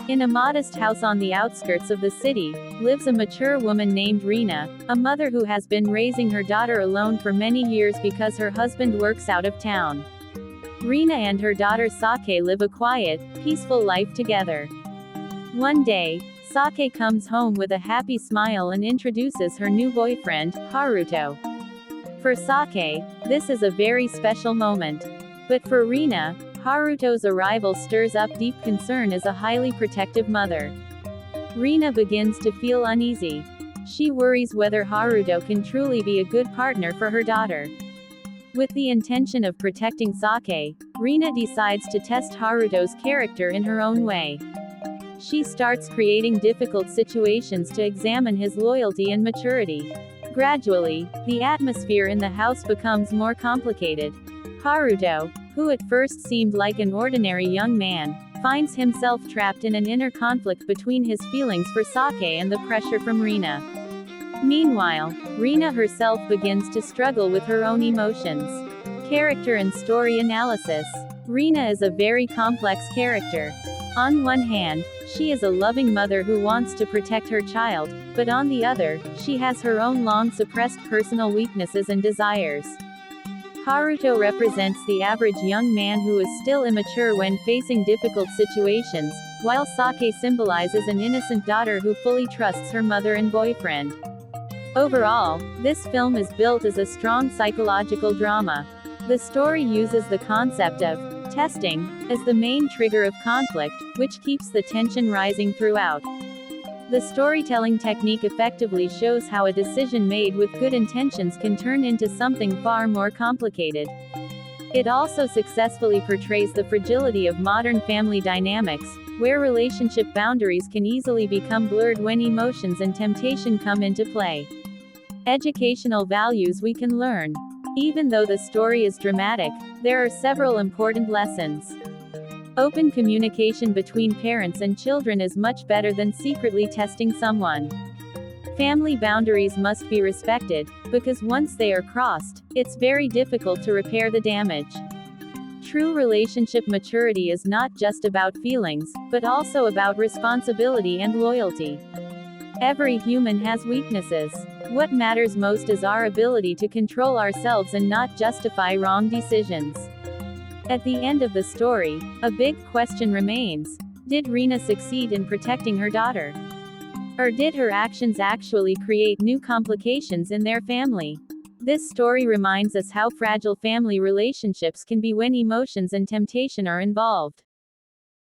In a modest house on the outskirts of the city, lives a mature woman named Rina, a mother who has been raising her daughter alone for many years because her husband works out of town. Rina and her daughter Saki live a quiet, peaceful life together. One day, Saki comes home with a happy smile and introduces her new boyfriend, Haruto. For Saki, this is a very special moment. But for Rina, Haruto's arrival stirs up deep concern as a highly protective mother. Rina begins to feel uneasy. She worries whether Haruto can truly be a good partner for her daughter. With the intention of protecting Saki, Rina decides to test Haruto's character in her own way. She starts creating difficult situations to examine his loyalty and maturity. Gradually, the atmosphere in the house becomes more complicated. Haruto, who at first seemed like an ordinary young man, finds himself trapped in an inner conflict between his feelings for Saki and the pressure from Rina. Meanwhile, Rina herself begins to struggle with her own emotions. Character and story analysis. Rina is a very complex character. On one hand, she is a loving mother who wants to protect her child, but on the other, she has her own long-suppressed personal weaknesses and desires. Haruto represents the average young man who is still immature when facing difficult situations, while Saki symbolizes an innocent daughter who fully trusts her mother and boyfriend. Overall, this film is built as a strong psychological drama. The story uses the concept of testing as the main trigger of conflict, which keeps the tension rising throughout. The storytelling technique effectively shows how a decision made with good intentions can turn into something far more complicated. It also successfully portrays the fragility of modern family dynamics, where relationship boundaries can easily become blurred when emotions and temptation come into play. Educational values we can learn. Even though the story is dramatic, there are several important lessons. Open communication between parents and children is much better than secretly testing someone. Family boundaries must be respected, because once they are crossed, it's very difficult to repair the damage. True relationship maturity is not just about feelings, but also about responsibility and loyalty. Every human has weaknesses. What matters most is our ability to control ourselves and not justify wrong decisions. At the end of the story, a big question remains. Did Rina succeed in protecting her daughter? Or did her actions actually create new complications in their family? This story reminds us how fragile family relationships can be when emotions and temptation are involved.